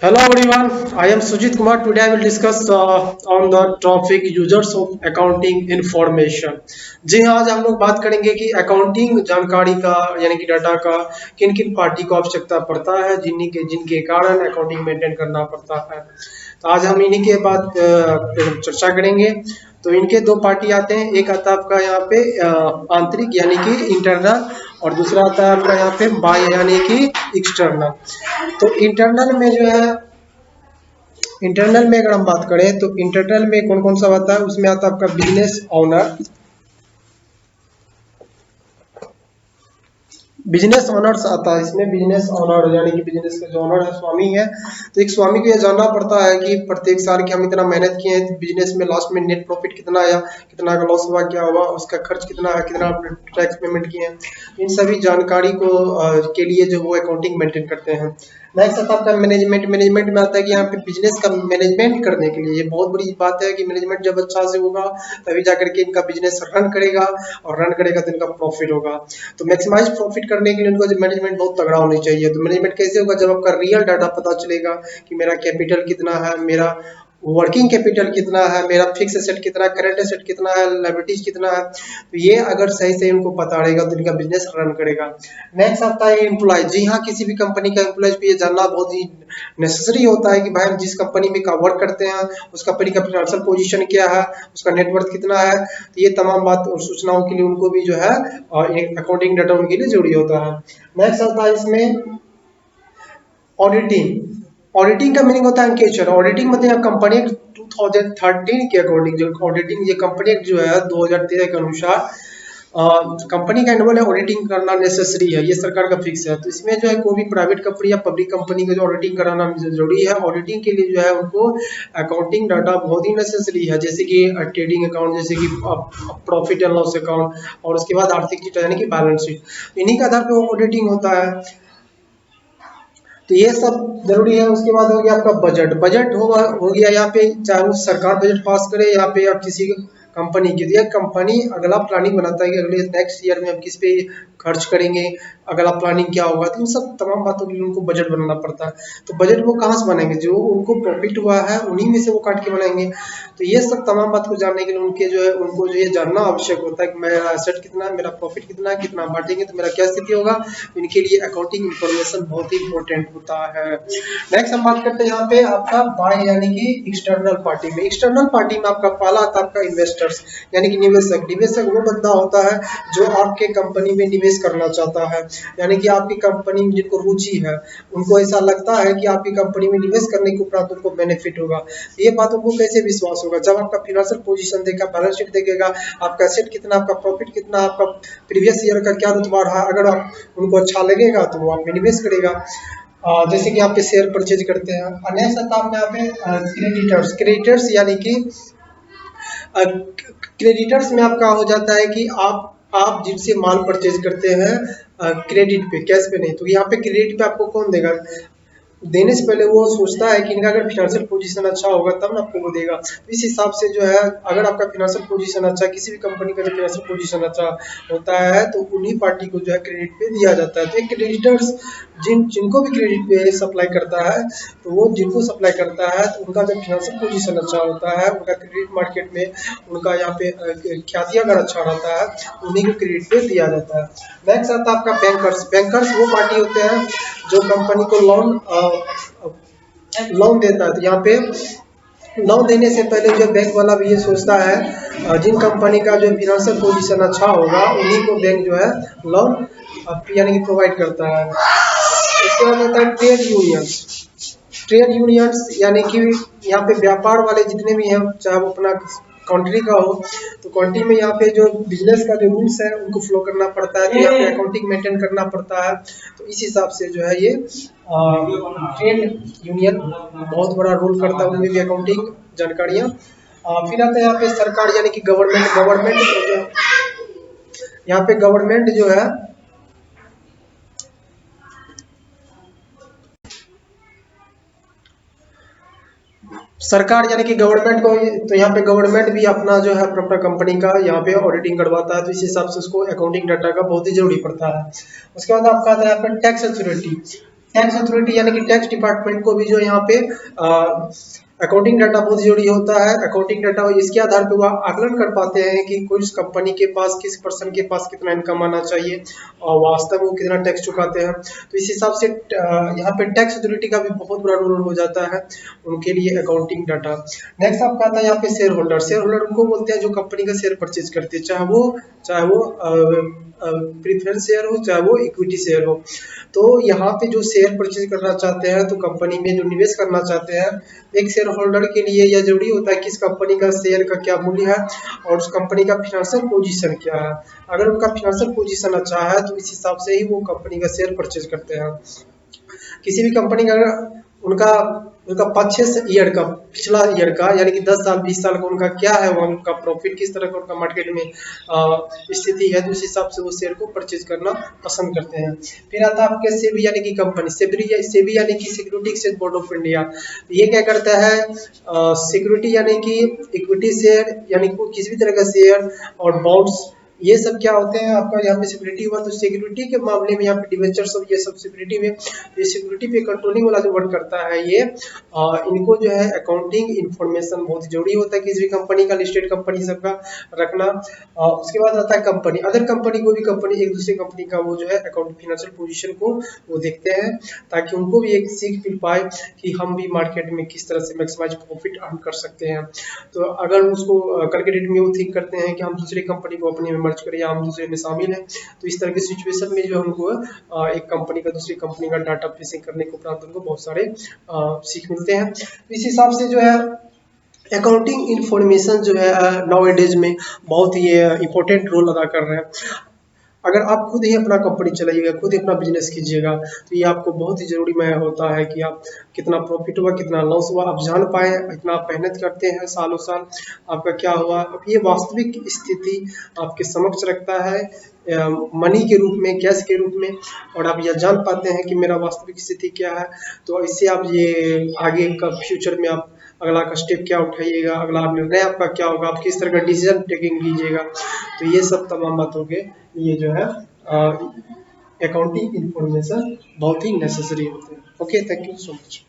Hello everyone, I am Sujit Kumar. Today I will discuss on the topic users of accounting information. जी हाँ, आज हम लोग बात करेंगे कि अकाउंटिंग जानकारी का यानी कि डाटा का किन किन पार्टी को आवश्यकता पड़ता है जिनके कारण अकाउंटिंग मेंटेन करना पड़ता है। तो आज हम इन्हीं के बाद चर्चा करेंगे। तो इनके दो पार्टी आते हैं, एक आता है आपका यहाँ पे आंतरिक यानी कि इंटरनल, और दूसरा आता है आपका यहाँ पे बाह्य यानी कि एक्सटर्नल। तो इंटरनल में अगर हम बात करें तो इंटरनल में कौन कौन सा आता है, उसमें आता है आपका बिजनेस ओनर। बिजनेस ओनर्स आता है इसमें, बिजनेस ओनर यानी कि बिजनेस का जो ओनर है, स्वामी है। तो एक स्वामी को यह जानना पड़ता है कि प्रत्येक साल की हम इतना मेहनत किए हैं बिजनेस में, लास्ट में नेट प्रॉफिट कितना आया, कितना का लॉस हुआ, क्या हुआ, उसका खर्च कितना है, कितना टैक्स पेमेंट किए हैं। इन सभी जानकारी को के लिए जो वो अकाउंटिंग मेंटेन करते हैं। नेक्स्ट आता है आपका मैनेजमेंट। मैनेजमेंट में आता है कि यहाँ पे बिजनेस का मैनेजमेंट करने के लिए ये बहुत बड़ी बात है कि मैनेजमेंट जब अच्छा से होगा तभी जाकर के इनका बिजनेस रन करेगा, और रन करेगा तो इनका प्रॉफिट होगा। तो मैक्सिमाइज प्रॉफिट करने के लिए इनको मैनेजमेंट बहुत तगड़ा होनी चाहिए। तो मैनेजमेंट कैसे होगा, जब आपका रियल डाटा पता चलेगा कि मेरा कैपिटल कितना है, मेरा वर्किंग कैपिटल कितना है, मेरा फिक्स एसेट कितना है, करंट एसेट कितना है, लायबिलिटीज कितना है। तो ये अगर सही से उनको पता रहेगा तो इनका बिजनेस रन करेगा। नेक्स्ट आता है एम्प्लॉय। जी हाँ, किसी भी कंपनी का एम्प्लॉय को ये जानना बहुत ही नेसेसरी होता है कि भाई हम जिस कंपनी में का वर्क करते हैं उस कंपनी का फाइनेंशियल पोजीशन क्या है, उसका नेटवर्थ कितना है। तो ये तमाम बात और सूचनाओं के लिए उनको भी जो है एक अकाउंटिंग डाटा उनके लिए जरूरी होता है। नेक्स्ट आता है इसमें ऑडिटिंग। ऑडिटिंग का मीनिंग होता है अंकेचर। ऑडिटिंग मतलब कंपनी 2013 के अकॉर्डिंग जो ऑडिटिंग, ये कंपनी जो है 2013 के अनुसार कंपनी का एनुअल ऑडिटिंग करना नेसेसरी है, ये सरकार का फिक्स है। तो इसमें जो है कोई भी प्राइवेट कंपनी या पब्लिक कंपनी का जो ऑडिटिंग कराना जरूरी है। ऑडिटिंग के लिए जो है उनको अकाउंटिंग डाटा बहुत ही नेसेसरी है, जैसे कि ट्रेडिंग अकाउंट, जैसे कि प्रॉफिट एंड लॉस अकाउंट, और उसके बाद आर्थिक डेटा यानी कि बैलेंस शीट। इन्हीं के आधार पर ऑडिटिंग होता है। तो ये सब जरूरी है। उसके बाद हो गया आपका बजट। बजट हो गया यहाँ पे, चाहे वो सरकार बजट पास करे या पे आप किसी कंपनी की। तो कंपनी अगला प्लानिंग बनाता है कि अगले नेक्स्ट ईयर में हम किस पे खर्च करेंगे, अगला प्लानिंग क्या होगा। तो इन सब तमाम बातों के लिए उनको बजट बनाना पड़ता है। तो बजट वो कहाँ से बनाएंगे, जो उनको प्रॉफिट हुआ है उन्हीं में से वो काट के बनाएंगे। तो ये सब तमाम बात को जानने के लिए उनके जो है उनको जो ये जानना आवश्यक होता है कि मेरा एसेट कितना है, मेरा प्रॉफिट कितना है, कितना बांटेंगे तो मेरा क्या स्थिति होगा। इनके लिए अकाउंटिंग इंफॉर्मेशन बहुत ही इंपॉर्टेंट होता है। नेक्स्ट हम बात करते हैं यहाँ पे आपका बाय यानी कि एक्सटर्नल पार्टी में। एक्सटर्नल पार्टी में आपका पहला आता है आपका इन्वेस्टर्स यानी कि निवेशक। निवेशक वो बंदा होता है जो आपके कंपनी में निवेश करना चाहता है, यानी कि आपकी कंपनी में जिनको रुचि है, उनको ऐसा लगता है कि आपकी कंपनी में निवेश करने के उपरांत उनको बेनिफिट होगा। ये बात उनको कैसे विश्वास होगा, जब आपका फाइनेंशियल पोजीशन देखेगा, बैलेंस शीट देखेगा, आपका एसेट कितना, आपका प्रॉफिट कितना, आपका प्रीवियस ईयर का क्या रुतबा रहा। अगर आप उनको अच्छा लगेगा तो वो आप में निवेश करेगा। जैसे कि आप पे शेयर परचेज करते हैं। नेक्स्ट आता है यहाँ पे क्रेडिटर्स। क्रेडिटर्स यानी कि क्रेडिटर्स में आपका हो जाता है कि आप जिनसे माल परचेज करते हैं क्रेडिट पे, कैश पे नहीं। तो यहाँ पे क्रेडिट पे आपको कौन देगा, देने से पहले वो सोचता है कि इनका अगर फाइनेंशियल पोजीशन अच्छा होगा तब ना आपको वो देगा। तो इस हिसाब से जो है अगर आपका फाइनेंशियल पोजीशन अच्छा, किसी भी कंपनी का जो फाइनेंशियल पोजीशन अच्छा होता है तो उन्हीं पार्टी को जो है क्रेडिट पे दिया जाता है। तो एक क्रेडिटर्स जिनको भी क्रेडिट पे सप्लाई करता है, तो वो जिनको सप्लाई करता है तो उनका जब फाइनेंशियल पोजीशन अच्छा होता है, उनका क्रेडिट मार्केट में उनका यहाँ पे ख्याति अगर अच्छा रहता है, उन्हीं को क्रेडिट पे दिया जाता है। नेक्स्ट आता है आपका बैंकर्स। बैंकर्स वो पार्टी होते हैं जो कंपनी को लोन देता है। तो यहाँ पे लोन देने से पहले जो बैंक वाला भी ये सोचता है जिन कंपनी का जो फाइनेंशियल पोजीशन अच्छा होगा उन्हीं को बैंक जो है लोन यानी कि प्रोवाइड करता है। उसके बाद होता है ट्रेड यूनियंस। ट्रेड यूनियंस यानी कि यहाँ पे व्यापार वाले जितने भी हैं, चाहे वो अपना कंट्री का हो, तो कंट्री में यहाँ पे जो बिजनेस का जो रूल्स है उनको फॉलो करना पड़ता है। तो यहाँ पे अकाउंटिंग मेंटेन करना पड़ता है। तो इस हिसाब से जो है ये ट्रेड यूनियन बहुत बड़ा रोल करता है, उनमें भी अकाउंटिंग जानकारियाँ। फिर आता है यहाँ पे सरकार यानी कि गवर्नमेंट। गवर्नमेंट यहाँ पे गवर्नमेंट जो है सरकार यानी कि गवर्नमेंट को, तो यहाँ पे गवर्नमेंट भी अपना जो है अपना कंपनी का यहाँ पे ऑडिटिंग करवाता है। तो इस हिसाब से उसको अकाउंटिंग डाटा का बहुत ही जरूरी पड़ता है। उसके बाद आपका आता है यहाँ पे टैक्स अथॉरिटी। टैक्स अथॉरिटी यानी कि टैक्स डिपार्टमेंट को भी जो यहाँ पे अकाउंटिंग डाटा बहुत जरूरी होता है। अकाउंटिंग डाटा इसके आधार पे वह आकलन कर पाते हैं कि कुछ कंपनी के पास, किस पर्सन के पास कितना इनकम आना चाहिए और वास्तव में वो कितना टैक्स चुकाते हैं। तो इस हिसाब से यहाँ पे टैक्स अथॉरिटी का भी बहुत बड़ा रोल हो जाता है उनके लिए अकाउंटिंग डाटा। नेक्स्ट आपका आता है यहाँ पे शेयर होल्डर। शेयर होल्डर उनको बोलते हैं जो कंपनी का शेयर परचेज करते हैं, चाहे वो प्रीफरेंस शेयर हो, चाहे वो इक्विटी शेयर हो। तो यहाँ पे जो शेयर परचेज करना चाहते हैं, तो कंपनी में जो निवेश करना चाहते हैं, एक शेयर होल्डर के लिए यह जरूरी होता है कि इस कंपनी का शेयर का क्या मूल्य है और उस कंपनी का फाइनेंशियल पोजीशन क्या है। अगर उनका फाइनेंशियल पोजीशन अच्छा है तो इस हिसाब से ही वो कंपनी का शेयर परचेज करते हैं। किसी भी कंपनी का उनका उनका परचेस ईयर का, पिछला ईयर का, यानी कि 10 साल 20 साल का उनका क्या है, वो उनका प्रॉफिट किस तरह का उनका मार्केट में स्थिति है, तो उस हिसाब से वो शेयर को परचेज करना पसंद करते हैं। फिर आता है आपके सेबी यानी कि कंपनी, सेबी यानी कि security exchange board of India. ये क्या करता है, सिक्योरिटी यानी कि इक्विटी शेयर, यानी कि किसी भी तरह का शेयर और बॉन्ड्स, ये सब क्या होते हैं आपका यहाँ पे सिक्योरिटी हुआ। तो सिक्योरिटी के मामले में यहाँ पे डिवेंचर्स और ये सब सिक्योरिटी में, ये सिक्योरिटी पे कंट्रोलिंग वाला जो वर्क करता है ये इनको जो है अकाउंटिंग इन्फॉर्मेशन बहुत जरूरी होता है किसी भी कंपनी का, लिस्टेड कंपनी सबका रखना। उसके बाद आता है कंपनी, अदर कंपनी को भी, कंपनी एक दूसरे कंपनी का वो जो है अकाउंट फाइनेंशियल पोजीशन को वो देखते हैं, ताकि उनको भी एक सीख मिल पाए कि हम भी मार्केट में किस तरह से मैक्सिमाइज प्रॉफिट अर्न कर सकते हैं। तो अगर उसको कल के डेट में वो थिंक करते हैं कि हम दूसरी कंपनी को अपने में मर्ज करें या हम दूसरे में शामिल हैं, तो इस तरह की सिचुएशन में जो हमको एक कंपनी का दूसरी कंपनी का डाटा फेसिंग करने के उपरांत उनको बहुत सारे सीख मिलते हैं। तो इस हिसाब से जो है अकाउंटिंग इंफॉर्मेशन जो है नाउ एडेज में बहुत ही इंपॉर्टेंट रोल अदा कर रहे हैं। अगर आप खुद ही अपना कंपनी चलाइएगा, खुद ही अपना बिजनेस कीजिएगा, तो ये आपको बहुत ही जरूरी में होता है कि आप कितना प्रॉफिट हुआ, कितना लॉस हुआ, आप जान पाए। इतना आप मेहनत करते हैं सालों साल, आपका क्या हुआ, अब ये वास्तविक स्थिति आपके समक्ष रखता है मनी के रूप में, कैश के रूप में, और आप यह जान पाते हैं कि मेरा वास्तविक स्थिति क्या है। तो इससे आप ये आगे का फ्यूचर में आप अगला का स्टेप क्या उठाइएगा, अगला निर्णय आपका क्या होगा, आप किस तरह का डिसीजन टेकिंग कीजिएगा। तो ये सब तमाम बातों के ये जो है अकाउंटिंग इंफॉर्मेशन बहुत ही नेसेसरी होते हैं। Okay, thank you so much.